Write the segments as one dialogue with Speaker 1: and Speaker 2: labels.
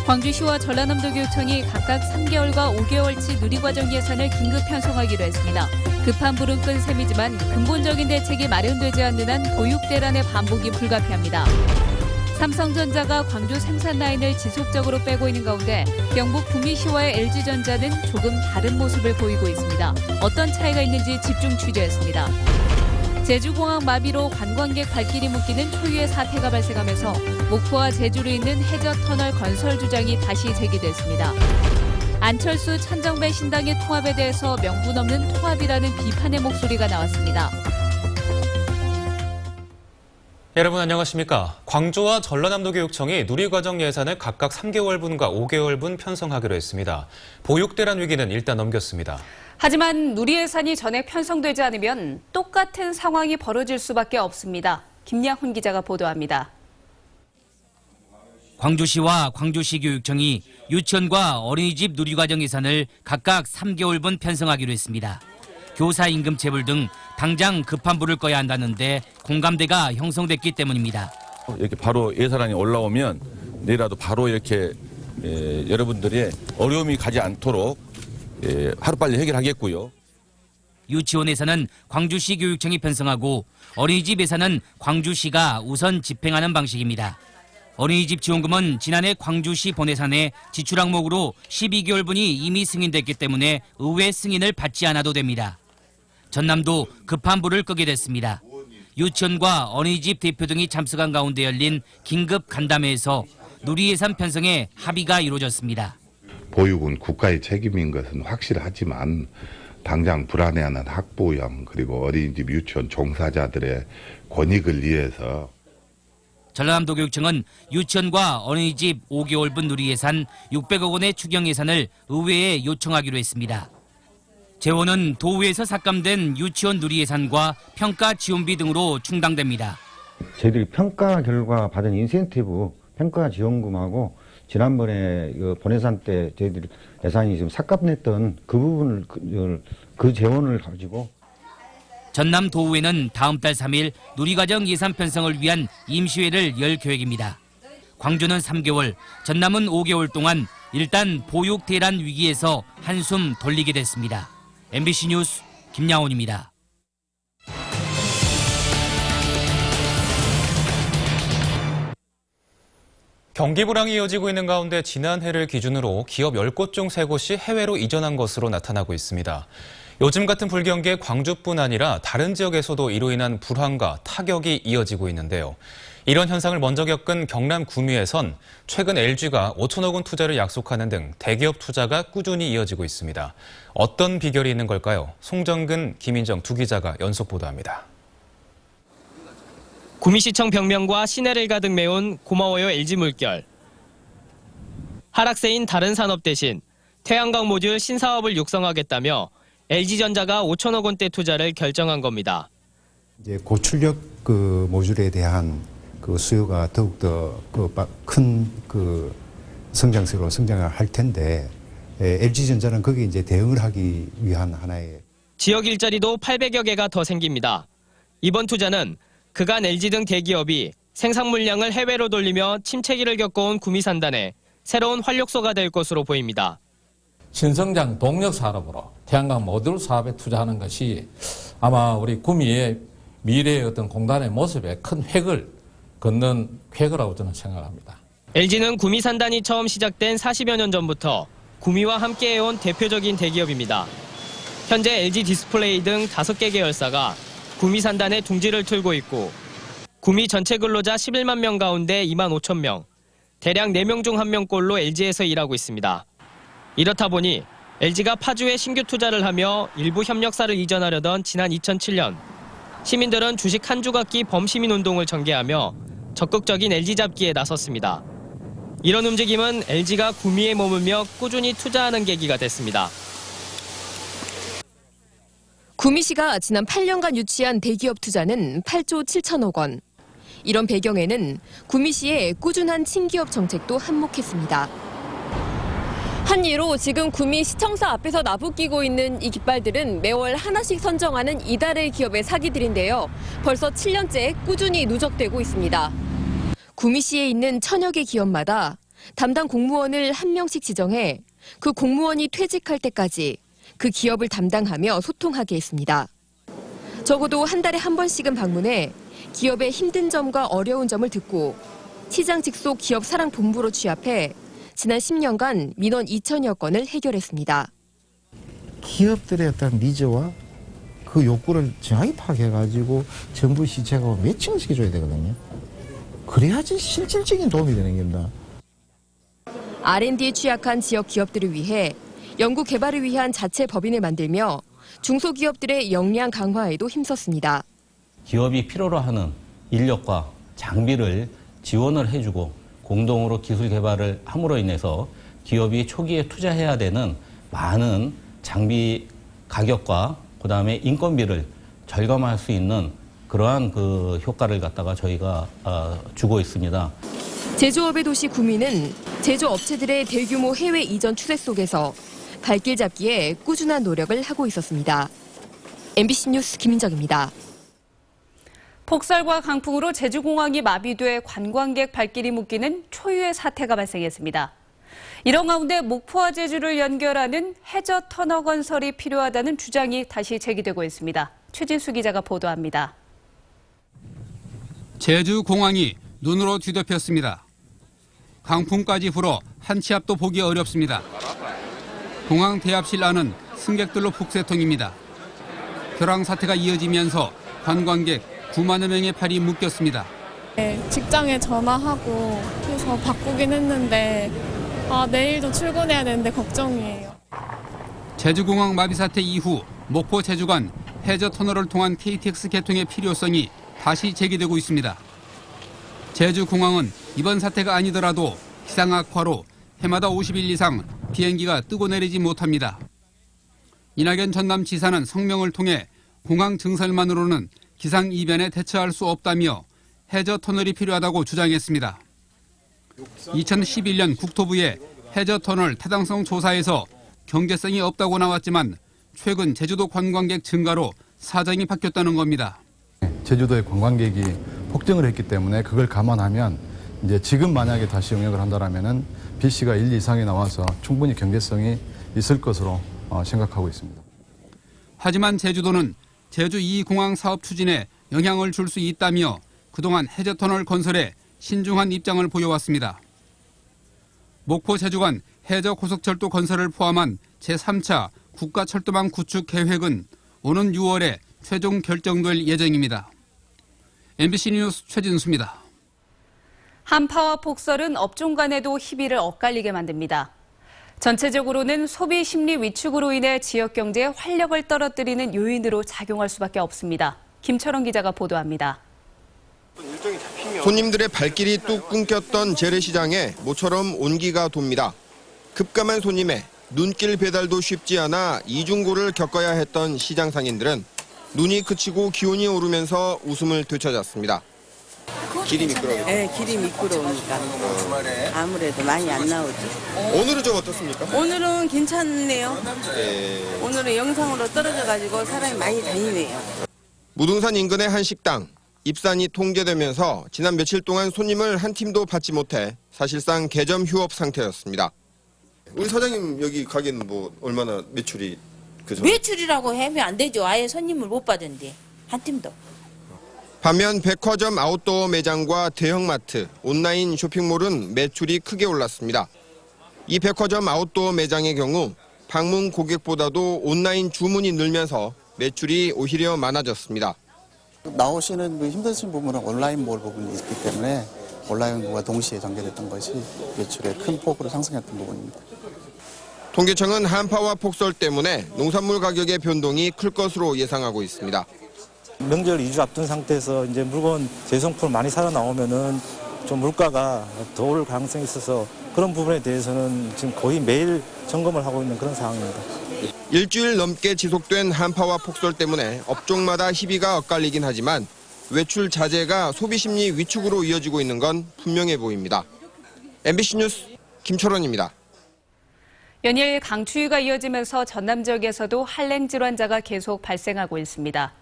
Speaker 1: 광주시와 전라남도교육청이 각각 3개월과 5개월치 누리과정 예산을 긴급 편성하기로 했습니다. 급한 불은 끈 셈이지만 근본적인 대책이 마련되지 않는 한 보육 대란의 반복이 불가피합니다. 삼성전자가 광주 생산 라인을 지속적으로 빼고 있는 가운데 경북 구미시와의 LG전자는 조금 다른 모습을 보이고 있습니다. 어떤 차이가 있는지 집중 취재했습니다. 제주공항 마비로 관광객 발길이 묶이는 초유의 사태가 발생하면서 목포와 제주로 있는 해저터널 건설 주장이 다시 제기됐습니다. 안철수, 천정배 신당의 통합에 대해서 명분 없는 통합이라는 비판의 목소리가 나왔습니다.
Speaker 2: 여러분 안녕하십니까? 광주와 전라남도교육청이 누리과정 예산을 각각 3개월분과 5개월분 편성하기로 했습니다. 보육대란 위기는 일단 넘겼습니다.
Speaker 1: 하지만 누리 예산이 전액 편성되지 않으면 똑같은 상황이 벌어질 수밖에 없습니다. 김양훈 기자가 보도합니다.
Speaker 3: 광주시와 광주시 교육청이 유치원과 어린이집 누리과정 예산을 각각 3개월분 편성하기로 했습니다. 교사 임금 체불 등 당장 급한 불을 꺼야 한다는데 공감대가 형성됐기 때문입니다.
Speaker 4: 이렇게 바로 예산안이 올라오면 내일라도 바로 이렇게 여러분들의 어려움이 가지 않도록 하루빨리 해결하겠고요.
Speaker 3: 유치원 예산은 광주시 교육청이 편성하고 어린이집 예산은 광주시가 우선 집행하는 방식입니다. 어린이집 지원금은 지난해 광주시 본예산에 지출 항목으로 12개월분이 이미 승인됐기 때문에 의회 승인을 받지 않아도 됩니다. 전남도 급한 불을 끄게 됐습니다. 유치원과 어린이집 대표 등이 참석한 가운데 열린 긴급 간담회에서 누리예산 편성에 합의가 이루어졌습니다.
Speaker 5: 보육은 국가의 책임인 것은 확실하지만 당장 불안해하는 학부형 그리고 어린이집 유치원 종사자들의 권익을 위해서
Speaker 3: 전라남도 교육청은 유치원과 어린이집 5개월분 누리예산 600억 원의 추경 예산을 의회에 요청하기로 했습니다. 재원은 도의회에서 삭감된 유치원 누리예산과 평가 지원비 등으로 충당됩니다.
Speaker 6: 저희들이 평가 결과 받은 인센티브 평가 지원금하고 지난번에 본예산 때 저희들이 예산이 지금 삭감됐던 그 부분을 그 재원을 가지고
Speaker 3: 전남도의회는 다음 달 3일 누리과정 예산 편성을 위한 임시회를 열 계획입니다. 광주는 3개월, 전남은 5개월 동안 일단 보육 대란 위기에서 한숨 돌리게 됐습니다. MBC 뉴스 김양훈입니다.
Speaker 2: 경기 불황이 이어지고 있는 가운데 지난해를 기준으로 기업 10곳 중 3곳이 해외로 이전한 것으로 나타나고 있습니다. 요즘 같은 불경기에 광주뿐 아니라 다른 지역에서도 이로 인한 불황과 타격이 이어지고 있는데요. 이런 현상을 먼저 겪은 경남 구미에선 최근 LG가 5천억 원 투자를 약속하는 등 대기업 투자가 꾸준히 이어지고 있습니다. 어떤 비결이 있는 걸까요? 송정근, 김인정 두 기자가 연속 보도합니다.
Speaker 7: 구미시청 벽면과 시내를 가득 메운 고마워요 LG물결. 하락세인 다른 산업 대신 태양광 모듈 신사업을 육성하겠다며 LG전자가 5천억 원대 투자를 결정한 겁니다.
Speaker 8: 이제 고출력 모듈에 대한 수요가 더욱더 큰 성장세로 성장을 할 텐데 LG전자는 거기에 이제 대응을 하기 위한 하나의
Speaker 7: 지역 일자리도 800여 개가 더 생깁니다. 이번 투자는 그간 LG 등 대기업이 생산 물량을 해외로 돌리며 침체기를 겪어온 구미 산단에 새로운 활력소가 될 것으로 보입니다.
Speaker 9: 신성장 동력 산업으로 태양광 모듈 사업에 투자하는 것이 아마 우리 구미의 미래의 어떤 공단의 모습에 큰 획을 걷는 획이라고 저는 생각합니다.
Speaker 7: LG는 구미 산단이 처음 시작된 40여 년 전부터 구미와 함께해온 대표적인 대기업입니다. 현재 LG 디스플레이 등 5개 계열사가 구미 산단에 둥지를 틀고 있고 구미 전체 근로자 11만 명 가운데 2만 5천 명, 대략 4명 중 1명꼴로 LG에서 일하고 있습니다. 이렇다 보니 LG가 파주에 신규 투자를 하며 일부 협력사를 이전하려던 지난 2007년 시민들은 주식 한 주갖기 범시민운동을 전개하며 적극적인 LG 잡기에 나섰습니다. 이런 움직임은 LG가 구미에 머물며 꾸준히 투자하는 계기가 됐습니다.
Speaker 10: 구미시가 지난 8년간 유치한 대기업 투자는 8조 7천억 원. 이런 배경에는 구미시의 꾸준한 친기업 정책도 한몫했습니다. 한 예로 지금 구미 시청사 앞에서 나부끼고 있는 이 깃발들은 매월 하나씩 선정하는 이달의 기업의 사기들인데요. 벌써 7년째 꾸준히 누적되고 있습니다. 구미시에 있는 천여 개 기업마다 담당 공무원을 한 명씩 지정해 그 공무원이 퇴직할 때까지 그 기업을 담당하며 소통하게 했습니다. 적어도 한 달에 한 번씩은 방문해 기업의 힘든 점과 어려운 점을 듣고 시장 직속 기업 사랑본부로 취합해 지난 10년간 민원 2,000여 건을 해결했습니다.
Speaker 11: 기업들의 어떤 니즈와 그 욕구를 정확히 파악해가지고 정부 시책하고 매칭을 시켜줘야 되거든요. 그래야지 실질적인 도움이 되는 겁니다.
Speaker 10: R&D에 취약한 지역 기업들을 위해 연구 개발을 위한 자체 법인을 만들며 중소기업들의 역량 강화에도 힘썼습니다.
Speaker 12: 기업이 필요로 하는 인력과 장비를 지원을 해주고 공동으로 기술 개발을 함으로 인해서 기업이 초기에 투자해야 되는 많은 장비 가격과 그다음에 인건비를 절감할 수 있는 그러한 그 효과를 갖다가 저희가 주고 있습니다.
Speaker 10: 제조업의 도시 구미는 제조업체들의 대규모 해외 이전 추세 속에서 발길 잡기에 꾸준한 노력을 하고 있었습니다. MBC 뉴스 김민정입니다.
Speaker 1: 폭설과 강풍으로 제주공항이 마비돼 관광객 발길이 묶이는 초유의 사태가 발생했습니다. 이런 가운데 목포와 제주를 연결하는 해저 터널 건설이 필요하다는 주장이 다시 제기되고 있습니다. 최진수 기자가 보도합니다.
Speaker 13: 제주공항이 눈으로 뒤덮였습니다. 강풍까지 불어 한 치 앞도 보기 어렵습니다. 공항 대합실 안은 승객들로 북새통입니다. 벼랑 사태가 이어지면서 관광객 9만여 명의 발이 묶였습니다.
Speaker 14: 네, 직장에 전화하고 해서 바꾸긴 했는데 내일도 출근해야 되는데 걱정이에요.
Speaker 13: 제주공항 마비 사태 이후 목포 제주 간 해저 터널을 통한 KTX 개통의 필요성이 다시 제기되고 있습니다. 제주공항은 이번 사태가 아니더라도 기상 악화로 해마다 50일 이상 비행기가 뜨고 내리지 못합니다. 이낙연 전남지사는 성명을 통해 공항 증설만으로는 기상 이변에 대처할 수 없다며 해저 터널이 필요하다고 주장했습니다. 2011년 국토부의 해저 터널 타당성 조사에서 경제성이 없다고 나왔지만 최근 제주도 관광객 증가로 사정이 바뀌었다는 겁니다.
Speaker 15: 제주도의 관광객이 폭증을 했기 때문에 그걸 감안하면 이제 지금 만약에 다시 용역을 한다라면은 BC가 1 이상이 나와서 충분히 경제성이 있을 것으로 생각하고 있습니다.
Speaker 13: 하지만 제주도는 제주 2공항 사업 추진에 영향을 줄 수 있다며 그동안 해저터널 건설에 신중한 입장을 보여왔습니다. 목포 제주 간 해저 고속철도 건설을 포함한 제3차 국가철도망 구축 계획은 오는 6월에 최종 결정될 예정입니다. MBC 뉴스 최진수입니다.
Speaker 1: 한파와 폭설은 업종 간에도 희비를 엇갈리게 만듭니다. 전체적으로는 소비 심리 위축으로 인해 지역 경제에 활력을 떨어뜨리는 요인으로 작용할 수밖에 없습니다. 김철원 기자가 보도합니다.
Speaker 16: 손님들의 발길이 뚝 끊겼던 재래시장에 모처럼 온기가 돕니다. 급감한 손님에 눈길 배달도 쉽지 않아 이중고를 겪어야 했던 시장 상인들은 눈이 그치고 기온이 오르면서 웃음을 되찾았습니다. 길이 미끄러워요?
Speaker 17: 네, 길이 미끄러우니까 아무래도 많이 안 나오지.
Speaker 16: 오늘은 좀 어떻습니까?
Speaker 17: 오늘은 괜찮네요.
Speaker 16: 네.
Speaker 17: 오늘은 영상으로 떨어져가지고 사람이 많이 다니네요.
Speaker 16: 무등산 인근의 한 식당. 입산이 통제되면서 지난 며칠 동안 손님을 한 팀도 받지 못해 사실상 개점 휴업 상태였습니다. 우리 사장님 여기 가게는 뭐 얼마나 매출이 그죠?
Speaker 18: 매출이라고 하면 안 되죠. 아예 손님을 못 받은데 한 팀도.
Speaker 16: 반면 백화점 아웃도어 매장과 대형마트, 온라인 쇼핑몰은 매출이 크게 올랐습니다. 이 백화점 아웃도어 매장의 경우 방문 고객보다도 온라인 주문이 늘면서 매출이 오히려 많아졌습니다.
Speaker 19: 나오시는 힘드신 부분은 온라인몰 부분이 있기 때문에 온라인몰과 동시에 전개됐던 것이 매출의 큰 폭으로 상승했던 부분입니다.
Speaker 16: 통계청은 한파와 폭설 때문에 농산물 가격의 변동이 클 것으로 예상하고 있습니다.
Speaker 20: 명절 2주 앞둔 상태에서 이제 물건 제성품 많이 살아나오면은 좀 물가가 더 오를 가능성이 있어서 그런 부분에 대해서는 지금 거의 매일 점검을 하고 있는 그런 상황입니다.
Speaker 16: 일주일 넘게 지속된 한파와 폭설 때문에 업종마다 희비가 엇갈리긴 하지만 외출 자제가 소비 심리 위축으로 이어지고 있는 건 분명해 보입니다. MBC 뉴스 김철원입니다.
Speaker 1: 연일 강추위가 이어지면서 전남 지역에서도 한랭 질환자가 계속 발생하고 있습니다.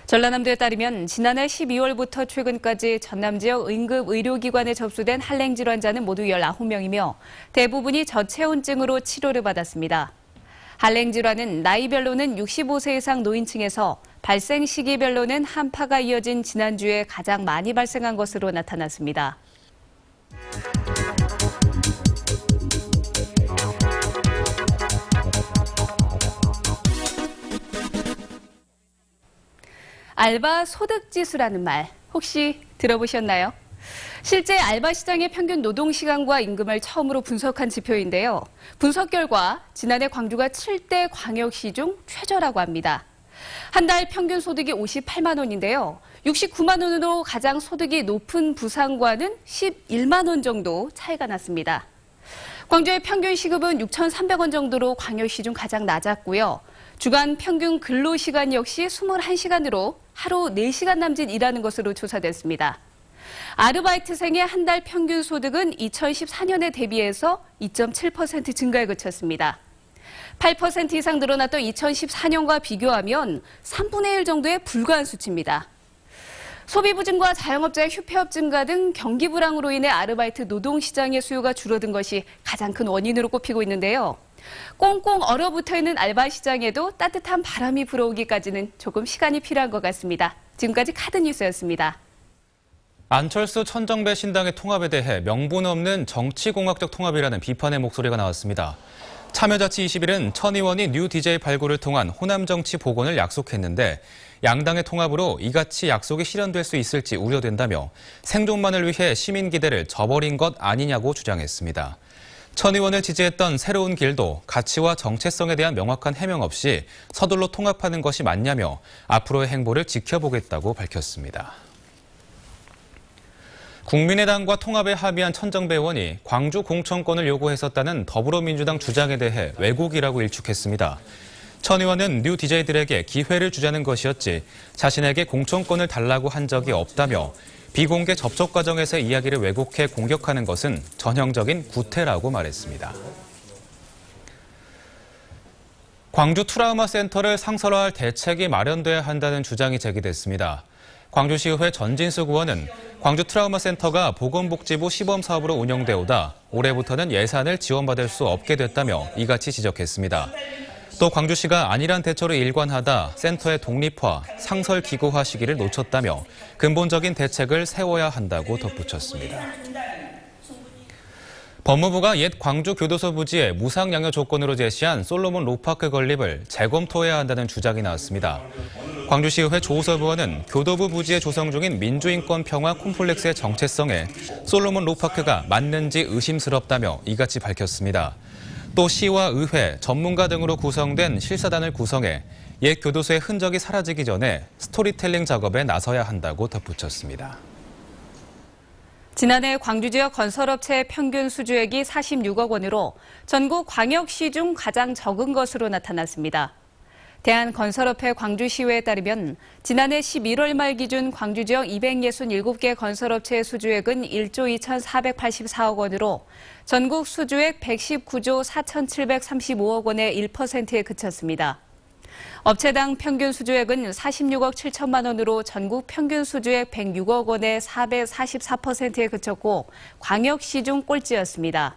Speaker 1: 전라남도에 따르면 지난해 12월부터 최근까지 전남 지역 응급 의료기관에 접수된 한랭질 환자는 모두 19명이며 대부분이 저체온증으로 치료를 받았습니다. 한랭질환은 나이별로는 65세 이상 노인층에서 발생 시기별로는 한파가 이어진 지난주에 가장 많이 발생한 것으로 나타났습니다. 알바 소득지수라는 말 혹시 들어보셨나요? 실제 알바 시장의 평균 노동시간과 임금을 처음으로 분석한 지표인데요. 분석 결과 지난해 광주가 7대 광역시 중 최저라고 합니다. 한 달 평균 소득이 58만 원인데요. 69만 원으로 가장 소득이 높은 부산과는 11만 원 정도 차이가 났습니다. 광주의 평균 시급은 6,300원 정도로 광역시 중 가장 낮았고요. 주간 평균 근로시간 역시 21시간으로 하루 4시간 남짓 일하는 것으로 조사됐습니다. 아르바이트생의 한 달 평균 소득은 2014년에 대비해서 2.7% 증가에 그쳤습니다. 8% 이상 늘어났던 2014년과 비교하면 3분의 1 정도에 불과한 수치입니다. 소비 부진과 자영업자의 휴폐업 증가 등 경기 불황으로 인해 아르바이트 노동시장의 수요가 줄어든 것이 가장 큰 원인으로 꼽히고 있는데요. 꽁꽁 얼어붙어 있는 알바 시장에도 따뜻한 바람이 불어오기까지는 조금 시간이 필요한 것 같습니다. 지금까지 카드뉴스였습니다.
Speaker 2: 안철수 천정배 신당의 통합에 대해 명분 없는 정치공학적 통합이라는 비판의 목소리가 나왔습니다. 참여자치21은 천 의원이 뉴 DJ 발굴을 통한 호남 정치 복원을 약속했는데 양당의 통합으로 이같이 약속이 실현될 수 있을지 우려된다며 생존만을 위해 시민 기대를 저버린 것 아니냐고 주장했습니다. 천 의원을 지지했던 새로운 길도 가치와 정체성에 대한 명확한 해명 없이 서둘러 통합하는 것이 맞냐며 앞으로의 행보를 지켜보겠다고 밝혔습니다. 국민의당과 통합에 합의한 천정배 의원이 광주 공천권을 요구했었다는 더불어민주당 주장에 대해 왜곡이라고 일축했습니다. 천 의원은 뉴 DJ들에게 기회를 주자는 것이었지 자신에게 공천권을 달라고 한 적이 없다며 비공개 접촉 과정에서 이야기를 왜곡해 공격하는 것은 전형적인 구태라고 말했습니다. 광주 트라우마 센터를 상설화할 대책이 마련돼야 한다는 주장이 제기됐습니다. 광주시의회 전진수 의원은 광주 트라우마 센터가 보건복지부 시범사업으로 운영돼 오다 올해부터는 예산을 지원받을 수 없게 됐다며 이같이 지적했습니다. 또 광주시가 안일한 대처를 일관하다 센터의 독립화, 상설 기구화 시기를 놓쳤다며 근본적인 대책을 세워야 한다고 덧붙였습니다. 법무부가 옛 광주 교도소 부지에 무상양료 조건으로 제시한 솔로몬 로파크 건립을 재검토해야 한다는 주장이 나왔습니다. 광주시의회 조우섭 의원은 교도부 부지에 조성 중인 민주인권 평화 콤플렉스의 정체성에 솔로몬 로파크가 맞는지 의심스럽다며 이같이 밝혔습니다. 또 시와 의회, 전문가 등으로 구성된 실사단을 구성해 옛 교도소의 흔적이 사라지기 전에 스토리텔링 작업에 나서야 한다고 덧붙였습니다.
Speaker 1: 지난해 광주 지역 건설업체의 평균 수주액이 46억 원으로 전국 광역시 중 가장 적은 것으로 나타났습니다. 대한건설업회 광주시의회에 따르면 지난해 11월 말 기준 광주 지역 267개 건설업체의 수주액은 1조 2,484억 원으로 전국 수주액 119조 4,735억 원의 1%에 그쳤습니다. 업체당 평균 수주액은 46억 7천만 원으로 전국 평균 수주액 106억 원의 444%에 그쳤고 광역시 중 꼴찌였습니다.